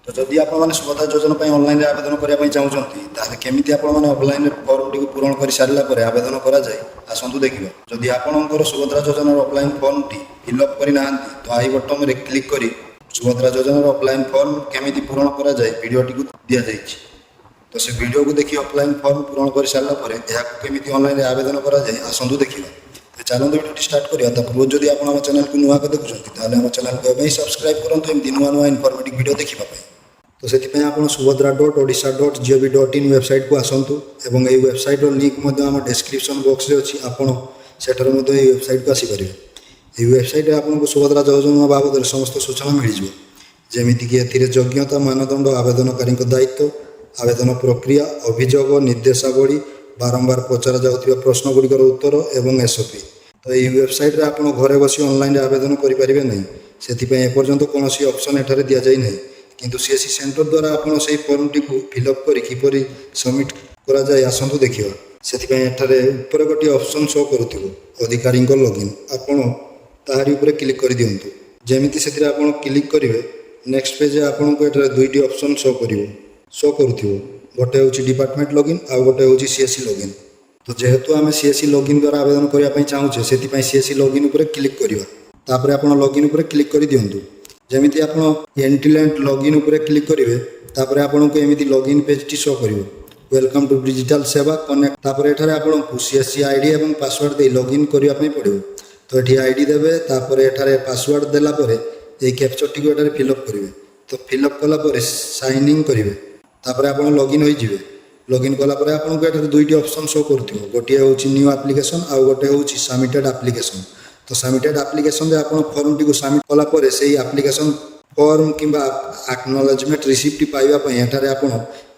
तो जदि आपने सुभद्रा योजना ऑनलाइन आवेदन करने चाहते ताहले केमिति आपने ऑफलाइन फॉर्म टी पूरण कर सारा पर आवेदन करा जाए आसतु देखिए। जदि आपंकर सुभद्रा योजना ऑफलाइन फॉर्म टी फिलअप करना तो आई बटन में क्लिक कर सुभद्रा योजना ऑफलाइन फॉर्म केमिति पूरण करा जाए वीडियोटी को दि जाए। तो से वीडियो को देखिए ऑफलाइन फॉर्म पूरण कर सारा पर केमिति ऑनलाइन आवेदन करा जाए आसतु देखिए। तो चलते वीडियो स्टार्ट करिया पूर्व जदि आप चैनल को नुआ को देखुं चैनल को सब्सक्राइब करूँ एमती नुआ नुआ इनफॉर्मेटिव वीडियो देखा। तो से आप subhadra.odisha.gov.in वेबसाइट को आसतु एवं ये वेबसाइट लिंक आम डिस्क्रिप्शन बॉक्स में अच्छी आपड़ सेठार वेबसाइट को आसीपर। ये वेबसाइट आपको सुभद्रा योजना बाबद समस्त सूचना मिल जमीक योग्यता मानदंड आवेदनकारी दायित्व आवेदन प्रक्रिया अभियोग निर्देशावली बारंबार पचरा जाऊँ प्रश्न गुड़िकर उत्तर एवं एसओपी। तो ये वेबसाइट आप घरे बस ऑनलाइन आवेदन करेंगे नहीं से एपर्यंत कौन ऑप्शन एठारे दि जाए नहीं किंतु सीएससी सेंटर द्वारा आपन से फॉर्म टी फिलअप करी किपरि सबमिट करा जाए आसतु देखिए। से ऊपर गोटे ऑप्शन शो करुथिबो अधिकारी लॉगिन आपन ताहारी ऊपर क्लिक कर दियंतु। जेमिति से आपन क्लिक करेंगे नेक्स्ट पेज आपन को एठारे दुईटी ऑप्शन शो करुथिबो गोटे होची डिपार्टमेंट लॉगिन आ गोटे होची सीएससी लॉगिन। तो जेहेतु आम सीएससी लॉगिन द्वारा आवेदन करने चाहूचे से सीएससी लॉगिन ऊपर क्लिक करवा तापर आपन लॉगिन ऊपर क्लिक कर दियंतु। जमीती आप एंटीलेंट लॉगिन ऊपर क्लिक करेंगे तापर आपन को एमती लॉगिन पेज टी शो कर वेलकम टू डिजिटल सेवा कनेक्ट तापर एठारे आपन को सीएससी आईडी एवं पासवर्ड दे लॉगिन करने पड़ो। तो ये आईडी देवे तापर एठारे पासवर्ड देला परे ये कैप्चर टी को एठारे फिलअप करेंगे। तो फिलअप कला परे साइन इन करेंगे तापर आपन लॉगिन हो जिवे। लॉगिन कला परे आपन को एठारे दुईटी ऑप्शन शो करथिबो गोटे होची न्यू एप्लिकेशन आ गोटे होची सबमिटेड एप्लिकेशन। तो सबमिटेड एप्लिकेशन आप फॉर्म टी को सबमिट कला परे से एप्लिकेशन फॉर्म किंबा एक्नॉलेजमेंट रिसीप्ट पाइबा एठारे आप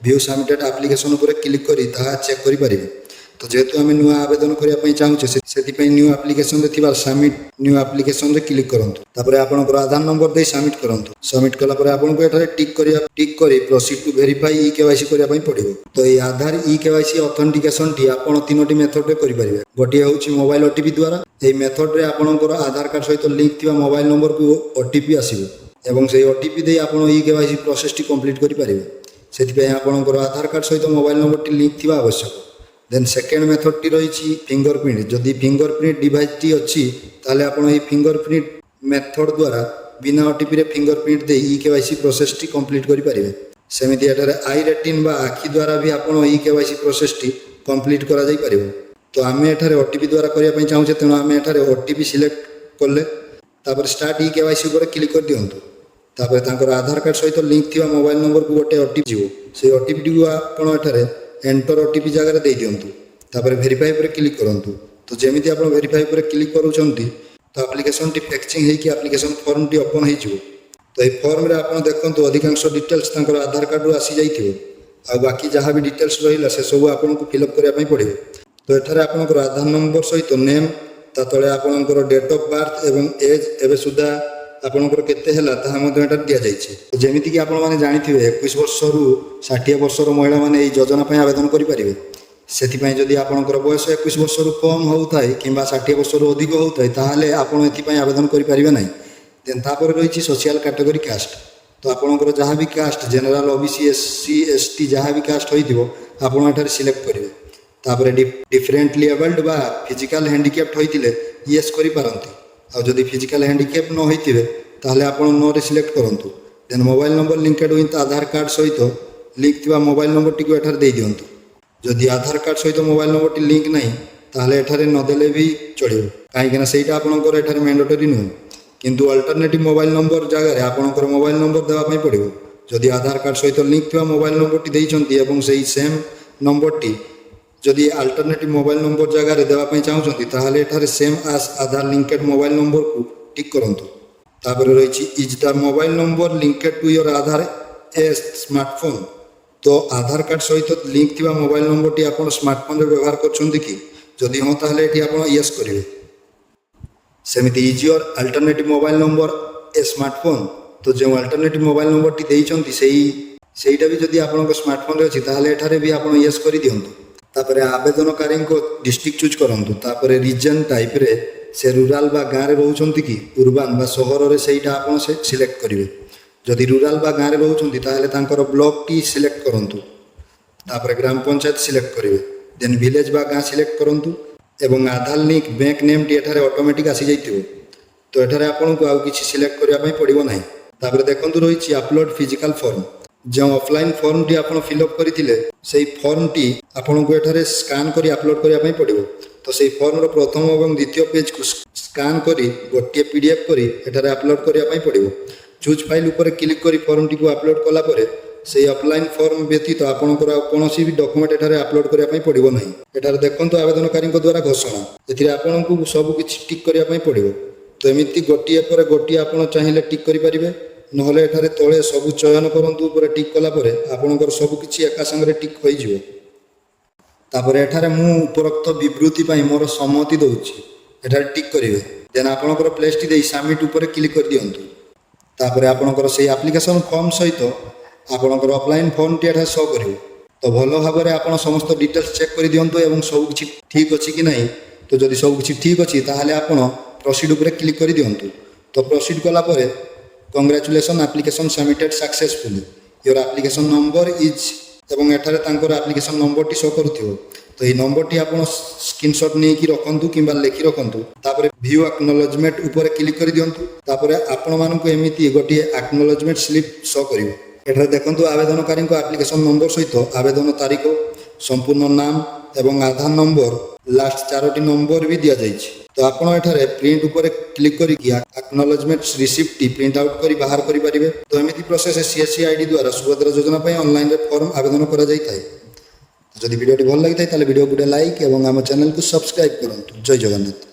व्यू सबमिटेड एप्लिकेशन ऊपर क्लिक करी ताहा चेक करि परिबे। तो जेहेतु आम नुआ आवेदन करने चाहूचे से न्यू एप्लिकेशन रे सबमिट न्यू एप्लिकेशन रे क्लिक करंतु तापर आपनकर आधार नंबर दे सबमिट करंतु। सबमिट कला परे आपनको एठारे टिक करी proceed to verify e KYC करने पड़ो। तो ये आधार ई केवाईसी ऑथेंटिकेशन टी आपन तीनोटी मेथड रे करि परिबे। गोटे होची मोबाइल ओटीपी द्वारा ये मेथड रे आपनकर आधार कार्ड सहित लिंक थिबा मोबाइल नंबर को ओटीपी आसीबो एवं से ओटीपी दे आपन ई केवाईसी प्रोसेस टी कंप्लीट करि परिबे। सेति आपनकर आधार कार्ड सहित मोबाइल नंबर टी लिंक थिबा आवश्यक। देन सेकेंड मेथड टी रही फिंगरप्रिंट। जदि फिंगरप्रिंट डिवाइस टी अच्छी ताले आपन ये फिंगरप्रिंट मेथड द्वारा बिना ओटीपी रे फिंगरप्रिंट दे ई केवाईसी प्रोसेस टी कंप्लीट करि परिबे। सेमिति एटारे आई रेटिन बा आखि द्वारा भी आपन ई केवाईसी प्रोसेस टी कंप्लीट करा जाई परिबो। तो आम एठारे ओटीपी द्वारा करने चाहूचे तेणु आम एठारे ओटीपी सिलेक्ट कले तापर स्टार्ट ई केवाईसी ऊपर क्लिक कर दियंतु। तापर तांकर आधार कार्ड सहित लिंक थिबा मोबाइल नंबर को गोटे ओटीपी जीवो से ओटीपी को आपन एठारे एंटर ओटीपी जगह दे दियंतु तापर वेरीफाई पर क्लिक करंतु। तो जेमिति आपन वेरीफाई पर क्लिक करूछंती तो एप्लिकेशन टी फेचिंग हे कि एप्लिकेशन फॉर्म टी ओपन हे जिवो। तो ये फॉर्म रे आपन देखंतु अधिकांश डिटेल्स तांकर आधार कार्ड रो आसी जाइथिबो आ बाकी जहाँ भी डिटेल्स रहिला से सब आपन को फिलअप करने पड़ो। तो एठारे आपनकर आधार नंबर सहित नेम ता तळे आपनकर डेट ऑफ बर्थ एवं एज एबे सुधा आपनकर केते हैला ताहा मध्ये एटा दिया जायछि। तो जेमिति कि आपन माने जानिथिबे 21 वर्ष रु 60 वर्षर महिला माने एई योजना पय आवेदन करि परिबे। सेति पय जदि आपनकर बयस 21 वर्ष रु कम होउथाय किंबा 60 वर्ष रु अधिक होउथाय ताहाले आपन एथि पय आवेदन करि परिबे नै। देन तापर रहिछि सोशल कैटेगरी कास्ट। तो आपनकर जहाँ भी caste general OBC SC ST जहाँ भी कास्ट होइथिबो आपन एठारे सिलेक्ट करिवे। तापर डिफरेंटली एबल्ड बा फिजिकल हैंडिकैप्ड होइतिले यस करि पारंती आ जदि फिजिकल हैंडिकैप न होइतिबे ताहले आपन नो रे सिलेक्ट करंतु। Then mobile number linked with Aadhaar card सहित लिंक थिबा मोबाइल नंबर टी को एठार दे दियंतु। जदि आधार कार्ड सहित मोबाइल नंबर टी लिंक नाही ताहले एठारे न देले भी चलिबो काहे कि ना सेटा आपनकर एठारे मैंडेटरी नु किंतु अल्टरनेटिव मोबाइल नंबर जगह रे आपनकर मोबाइल नंबर देबा पय पड़िबो। जदि आधार कार्ड सहित लिंक थिबा मोबाइल नंबर टी देइचंती एवं सेही सेम नंबर टी जदि अल्टरनेटिव मोबाइल नंबर जगह देवाई चाहूँगी ताहले एठारे same as Aadhaar linked mobile number को टिक करंतु। तापर रही is the mobile number linked to your Aadhaar a smartphone. तो आधार कार्ड सहित लिंक थिबा मोबाइल नंबर टी आपन स्मार्टफोन रे व्यवहार करछंती कि जदि हाँ ताहले एठी आपन यस करिवे। सेमिति is your alternative mobile number a smartphone. तो जो अल्टरनेटिव मोबाइल नंबर टी देइचंती सेईटा भी जदि आपन स्मार्टफोन रे अछि ताहले एठारे भी आपन यस करि दियंतु। तापर आवेदनकारी को डिस्ट्रिक्ट चूज करंतु। तापर रीजन टाइप रे से रूराल बा गाँव रे रहउछंती कि अर्बान बा सहर रे सेईटा आपन से सिलेक्ट करिवे। ଯଦି ରୁରାଲ ବା ଗାଁରେ ରହୁଛନ୍ତି ତାହେଲେ ତାଙ୍କର ବ୍ଲକଟି ସିଲେକ୍ଟ କରନ୍ତୁ, ତାପରେ ଗ୍ରାମ ପଞ୍ଚାୟତ ସିଲେକ୍ଟ କରିବେ, ଦେନ୍ ଭିଲେଜ ବା ଗାଁ ସିଲେକ୍ଟ କରନ୍ତୁ ଏବଂ ଆଧାର ଲିଙ୍କ ବ୍ୟାଙ୍କ ନେମ୍ଟି ଏଠାରେ ଅଟୋମେଟିକ୍ ଆସିଯାଇଥିବ। ତ ଏଠାରେ ଆପଣଙ୍କୁ ଆଉ କିଛି ସିଲେକ୍ଟ କରିବା ପାଇଁ ପଡ଼ିବ ନାହିଁ। ତାପରେ ଦେଖନ୍ତୁ ରହିଛି ଆପଲୋଡ଼ ଫିଜିକାଲ ଫର୍ମ। ଯେଉଁ ଅଫଲାଇନ୍ ଫର୍ମଟି ଆପଣ ଫିଲ୍ଅପ୍ କରିଥିଲେ ସେହି ଫର୍ମଟି ଆପଣଙ୍କୁ ଏଠାରେ ସ୍କାନ୍ କରି ଆପଲୋଡ଼ କରିବା ପାଇଁ ପଡ଼ିବ। ତ ସେହି ଫର୍ମର ପ୍ରଥମ ଏବଂ ଦ୍ୱିତୀୟ ପେଜକୁ ସ୍କାନ୍ କରି ଗୋଟିଏ PDF କରି ଏଠାରେ ଆପଲୋଡ଼ କରିବା ପାଇଁ ପଡ଼ିବ। ଚୁଜ୍ ଫାଇଲ୍ ଉପରେ କ୍ଲିକ୍ କରି ଫର୍ମଟିକୁ ଆପଲୋଡ଼ କଲା ପରେ ସେହି ଅଫଲାଇନ୍ ଫର୍ମ ବ୍ୟତୀତ ଆପଣଙ୍କର ଆଉ କୌଣସି ବି ଡକୁମେଣ୍ଟ ଏଠାରେ ଆପଲୋଡ଼ କରିବା ପାଇଁ ପଡ଼ିବ ନାହିଁ। ଏଠାରେ ଦେଖନ୍ତୁ ଆବେଦନକାରୀଙ୍କ ଦ୍ୱାରା ଘୋଷଣା, ଏଥିରେ ଆପଣଙ୍କୁ ସବୁ କିଛି ଟିକ୍ କରିବା ପାଇଁ ପଡ଼ିବ। ତ ଏମିତି ଗୋଟିଏ ପରେ ଗୋଟିଏ ଆପଣ ଚାହିଁଲେ ଟିକ୍ କରିପାରିବେ, ନହେଲେ ଏଠାରେ ତଳେ ସବୁ ଚୟନ କରନ୍ତୁ ଉପରେ ଟିକ୍ କଲା ପରେ ଆପଣଙ୍କର ସବୁ କିଛି ଏକା ସାଙ୍ଗରେ ଟିକ୍ ହୋଇଯିବ। ତାପରେ ଏଠାରେ ମୁଁ ଉପରୋକ୍ତ ବିବୃତ୍ତି ପାଇଁ ମୋର ସମ୍ମତି ଦେଉଛି, ଏଠାରେ ଟିକ୍ କରିବେ। ଦେନ୍ ଆପଣଙ୍କର ପ୍ଲେସ୍ଟି ଦେଇ ସବମିଟ୍ ଉପରେ କ୍ଲିକ୍ କରିଦିଅନ୍ତୁ। ତାପରେ ଆପଣଙ୍କର ସେହି ଆପ୍ଲିକେସନ୍ ଫର୍ମ ସହିତ ଆପଣଙ୍କର ଅଫଲାଇନ୍ ଫର୍ମଟି ଏଠାରେ ଶୋ କରିବ। ତ ଭଲ ଭାବରେ ଆପଣ ସମସ୍ତ ଡିଟେଲ୍ସ ଚେକ୍ କରିଦିଅନ୍ତୁ ଏବଂ ସବୁ କିଛି ଠିକ୍ ଅଛି କି ନାହିଁ। ତ ଯଦି ସବୁ କିଛି ଠିକ୍ ଅଛି ତାହେଲେ ଆପଣ ପ୍ରୋସିଡ୍ ଉପରେ କ୍ଲିକ୍ କରିଦିଅନ୍ତୁ। ତ ପ୍ରୋସିଡ୍ କଲା ପରେ congratulation application submitted successfully, your application number is ଏବଂ ଏଠାରେ ତାଙ୍କର ଆପ୍ଲିକେସନ୍ ନମ୍ବରଟି ଶୋ କରୁଥିବ। ତ ଏହି ନମ୍ବରଟି ଆପଣ ସ୍କ୍ରିନଶଟ୍ ନେଇକି ରଖନ୍ତୁ କିମ୍ବା ଲେଖି ରଖନ୍ତୁ। ତାପରେ ଭ୍ୟୁ ଆକ୍ନୋଲେଜମେଣ୍ଟ ଉପରେ କ୍ଲିକ୍ କରିଦିଅନ୍ତୁ। ତାପରେ ଆପଣମାନଙ୍କୁ ଏମିତି ଗୋଟିଏ ଆକ୍ନୋଲେଜମେଣ୍ଟ ସ୍ଲିପ୍ ଶୋ କରିବ। ଏଠାରେ ଦେଖନ୍ତୁ ଆବେଦନକାରୀଙ୍କ ଆପ୍ଲିକେସନ୍ ନମ୍ବର ସହିତ ଆବେଦନ ତାରିଖ, ସମ୍ପୂର୍ଣ୍ଣ ନାମ ଏବଂ ଆଧାର ନମ୍ବର ଲାଷ୍ଟ 4ଟି ନମ୍ବର ବି ଦିଆଯାଇଛି। ତ ଆପଣ ଏଠାରେ ପ୍ରିଣ୍ଟ ଉପରେ କ୍ଲିକ୍ କରିକି ଆକ୍ନୋଲେଜମେଣ୍ଟ ରିସିପ୍ଟଟି ପ୍ରିଣ୍ଟ ଆଉଟ୍ କରି ବାହାର କରିପାରିବେ। ତ ଏମିତି ପ୍ରୋସେସ୍ CSC ID ଦ୍ୱାରା ସୁଭଦ୍ରା ଯୋଜନା ପାଇଁ ଅନଲାଇନରେ ଫର୍ମ ଆବେଦନ କରାଯାଇଥାଏ। ଯଦି ଭିଡ଼ିଓଟି ଭଲ ଲାଗିଥାଏ ତାହେଲେ ଭିଡ଼ିଓକୁ ଗୋଟେ ଲାଇକ୍ ଏବଂ ଆମ ଚ୍ୟାନେଲକୁ ସବସ୍କ୍ରାଇବ୍ କରନ୍ତୁ। ଜୟ ଜଗନ୍ନାଥ।